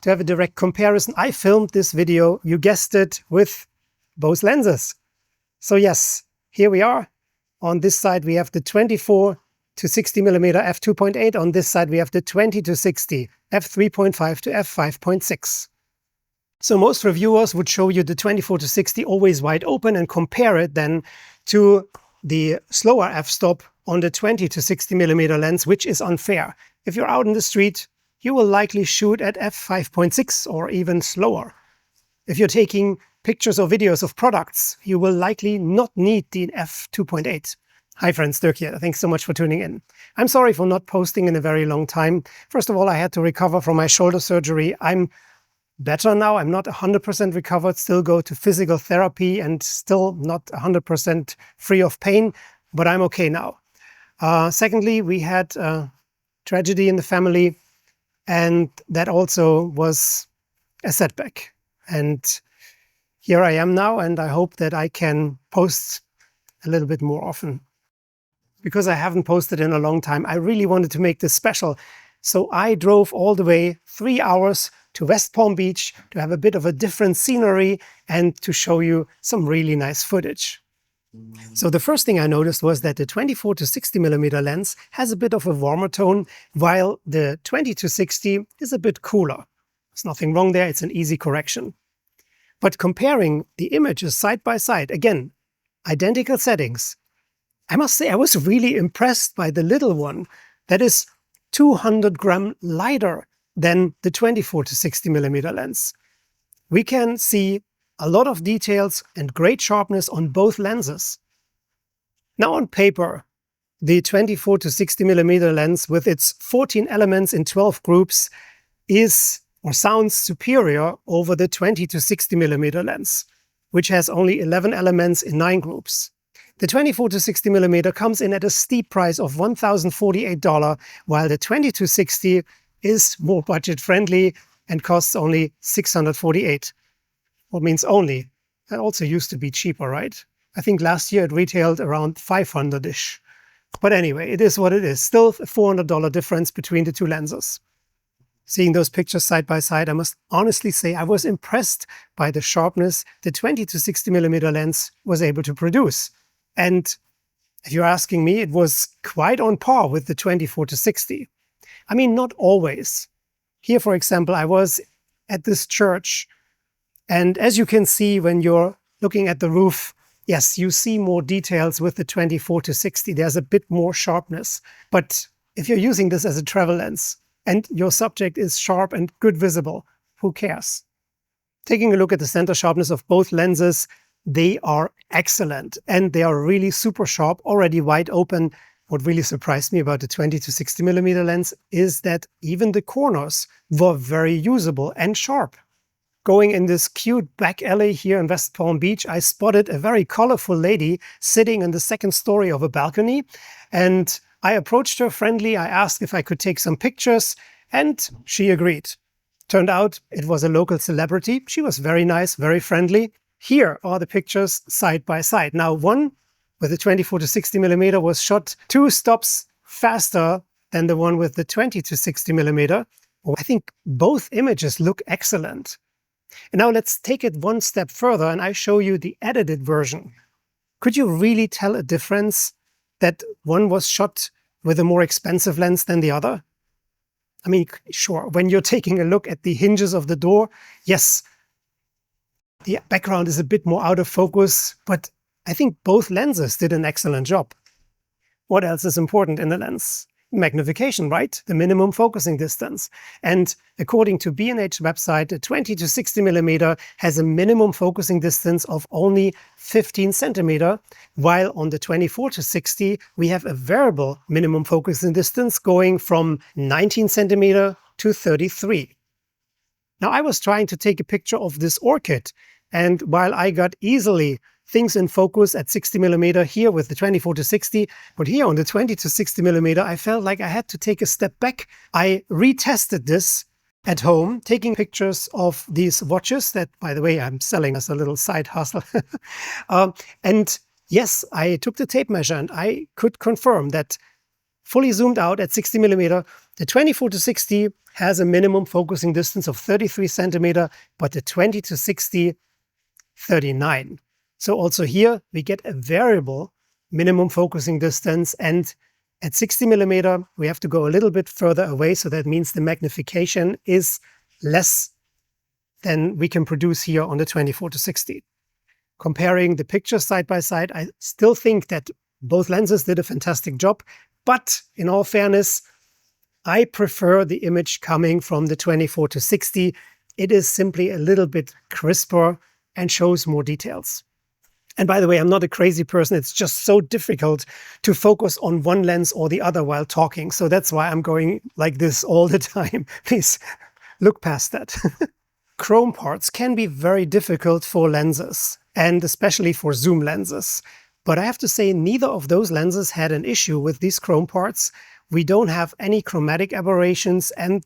to have a direct comparison, I filmed this video, you guessed it, with both lenses. So yes, here we are. On this side we have the 24 to 60 millimeter f2.8. On this side we have the 20 to 60 f3.5 to f5.6. So most reviewers would show you the 24 to 60 always wide open and compare it then to the slower f-stop on the 20 to 60 millimeter lens, which is unfair. If you're out in the street, you will likely shoot at f5.6 or even slower. If you're taking pictures or videos of products, you will likely not need the f2.8. Hi friends, Dirk here. Thanks so much for tuning in. I'm sorry for not posting in a very long time. First of all, I had to recover from my shoulder surgery. I'm better now. I'm not 100% recovered, still go to physical therapy and still not 100% free of pain, but I'm okay now. Secondly, we had a tragedy in the family, and that also was a setback. And here I am now, and I hope that I can post a little bit more often. Because I haven't posted in a long time, I really wanted to make this special. So I drove all the way 3 hours to West Palm Beach to have a bit of a different scenery and to show you some really nice footage. So the first thing I noticed was that the 24 to 60 millimeter lens has a bit of a warmer tone, while the 20 to 60 is a bit cooler. There's nothing wrong there, it's an easy correction. But comparing the images side by side, again, identical settings, I must say I was really impressed by the little one that is 200 gram lighter than the 24 to 60 millimeter lens. We can see a lot of details and great sharpness on both lenses. Now on paper, the 24 to 60 millimeter lens with its 14 elements in 12 groups is or sounds superior over the 20 to 60 millimeter lens, which has only 11 elements in 9 groups. The 24 to 60 millimeter comes in at a steep price of $1,048, while the 20 to 60 is more budget-friendly and costs only $648. What means only? That also used to be cheaper, right? I think last year it retailed around $500-ish. But anyway, it is what it is. Still a $400 difference between the two lenses. Seeing those pictures side by side, I must honestly say I was impressed by the sharpness the 20 to 60 millimeter lens was able to produce. And if you're asking me, it was quite on par with the 24 to 60. I mean, not always. Here, for example, I was at this church, and as you can see when you're looking at the roof, yes, you see more details with the 24 to 60. There's a bit more sharpness. But if you're using this as a travel lens and your subject is sharp and good visible, who cares? Taking a look at the center sharpness of both lenses, they are excellent and they are really super sharp, already wide open. What really surprised me about the 20 to 60 millimeter lens is that even the corners were very usable and sharp. Going in this cute back alley here in West Palm Beach, I spotted a very colorful lady sitting in the second story of a balcony, and I approached her friendly. I asked if I could take some pictures, and she agreed. Turned out it was a local celebrity. She was very nice, very friendly. Here are the pictures side by side. Now, one with the 24 to 60 millimeter was shot 2 stops faster than the one with the 20 to 60 millimeter. I think both images look excellent. And now let's take it one step further and I show you the edited version. Could you really tell a difference that one was shot with a more expensive lens than the other? I mean, sure, when you're taking a look at the hinges of the door, yes, the background is a bit more out of focus, but I think both lenses did an excellent job. What else is important in the lens? Magnification, right? The minimum focusing distance. And according to B&H website, the 20 to 60 millimeter has a minimum focusing distance of only 15 centimeter, while on the 24 to 60, we have a variable minimum focusing distance going from 19 centimeter to 33. Now, I was trying to take a picture of this orchid, and while I got easily things in focus at 60 millimeter here with the 24 to 60, but here on the 20 to 60 millimeter, I felt like I had to take a step back. I retested this at home, taking pictures of these watches that, by the way, I'm selling as a little side hustle. And yes, I took the tape measure and I could confirm that fully zoomed out at 60 millimeter. The 24-60 has a minimum focusing distance of 33 centimeter, but the 20-60, 39. So also here we get a variable minimum focusing distance, and at 60 millimeter we have to go a little bit further away, so that means the magnification is less than we can produce here on the 24-60. Comparing the pictures side by side, I still think that both lenses did a fantastic job, but in all fairness, I prefer the image coming from the 24-60. It is simply a little bit crisper and shows more details. And by the way, I'm not a crazy person. It's just so difficult to focus on one lens or the other while talking. So that's why I'm going like this all the time. Please look past that. Chrome parts can be very difficult for lenses, and especially for zoom lenses. But I have to say, neither of those lenses had an issue with these chrome parts. We don't have any chromatic aberrations, and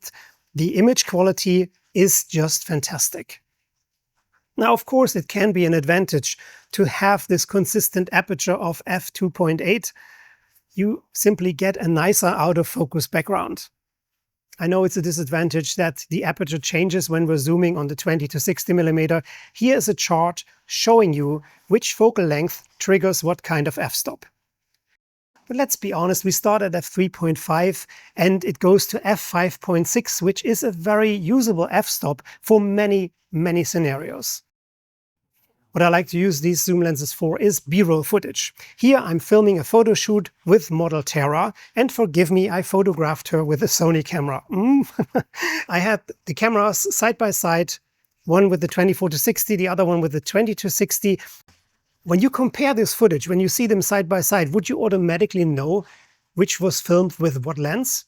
the image quality is just fantastic. Now, of course, it can be an advantage to have this consistent aperture of f2.8. You simply get a nicer out of focus background. I know it's a disadvantage that the aperture changes when we're zooming on the 20-60 millimeter. Here is a chart showing you which focal length triggers what kind of f-stop. But let's be honest, we start at f3.5 and it goes to f5.6, which is a very usable f-stop for many, many scenarios. What I like to use these zoom lenses for is B-roll footage. Here I'm filming a photo shoot with model Tara, and forgive me, I photographed her with a Sony camera. I had the cameras side by side, one with the 24-60, the other one with the 20-60. When you compare this footage, when you see them side by side, would you automatically know which was filmed with what lens?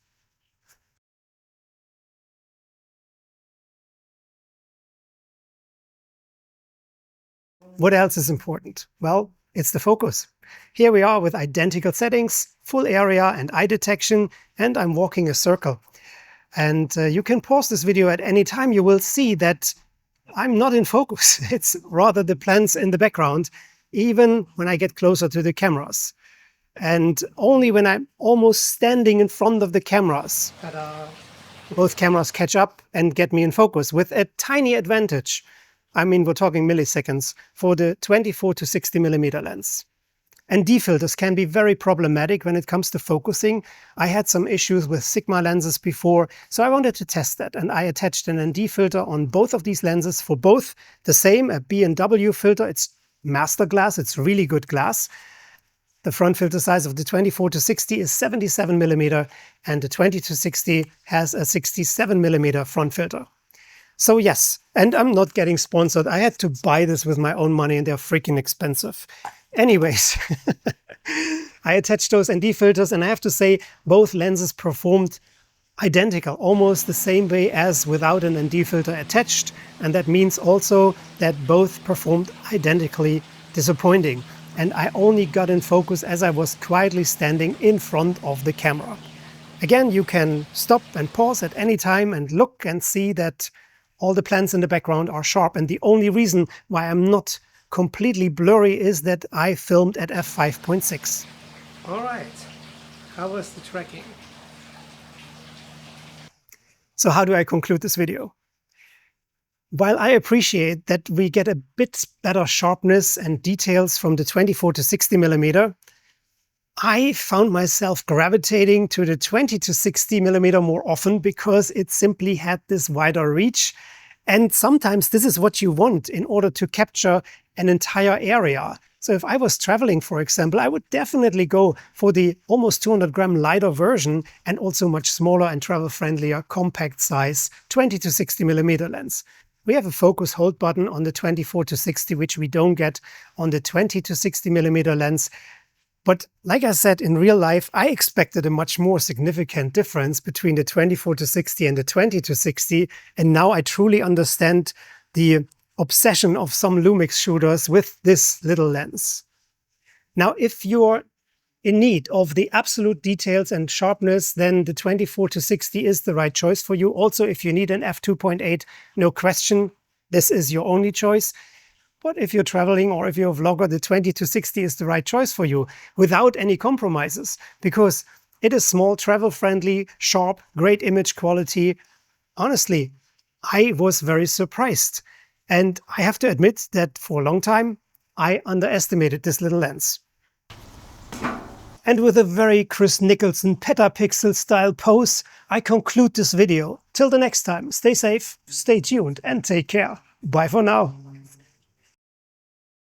What else is important? Well, it's the focus. Here we are with identical settings, full area and eye detection, and I'm walking a circle. And you can pause this video at any time. You will see that I'm not in focus. It's rather the plants in the background, even when I get closer to the cameras. And only when I'm almost standing in front of the cameras, both cameras catch up and get me in focus with a tiny advantage. I mean, we're talking milliseconds for the 24-60 millimeter lens. ND filters can be very problematic when it comes to focusing. I had some issues with Sigma lenses before, so I wanted to test that. And I attached an ND filter on both of these lenses for both the same, a B&W filter. It's master glass, it's really good glass. The front filter size of the 24-60 is 77 millimeter, and the 20-60 has a 67 millimeter front filter. So yes, and I'm not getting sponsored. I had to buy this with my own money and they're freaking expensive. Anyways, I attached those ND filters and I have to say both lenses performed identical, almost the same way as without an ND filter attached. And that means also that both performed identically disappointing. And I only got in focus as I was quietly standing in front of the camera. Again, you can stop and pause at any time and look and see that all the plants in the background are sharp, and the only reason why I'm not completely blurry is that I filmed at f5.6. All right, how was the tracking? So how do I conclude this video? While I appreciate that we get a bit better sharpness and details from the 24-60 millimeter, I found myself gravitating to the 20-60 millimeter more often because it simply had this wider reach. And sometimes this is what you want in order to capture an entire area. So if I was traveling, for example, I would definitely go for the almost 200 gram lighter version and also much smaller and travel friendlier compact size 20-60 millimeter lens. We have a focus hold button on the 24-60, which we don't get on the 20-60 millimeter lens. But like I said, in real life, I expected a much more significant difference between the 24-60 and the 20-60. And now I truly understand the obsession of some Lumix shooters with this little lens. Now, if you're in need of the absolute details and sharpness, then the 24-60 is the right choice for you. Also, if you need an f2.8, no question, this is your only choice. But if you're traveling or if you're a vlogger, the 20-60 is the right choice for you without any compromises. Because It is small, travel-friendly, sharp, great image quality. Honestly, I was very surprised. And I have to admit that for a long time, I underestimated this little lens. And with a very Chris Nicholson petapixel style pose, I conclude this video. Till the next time, stay safe, stay tuned, and take care. Bye for now.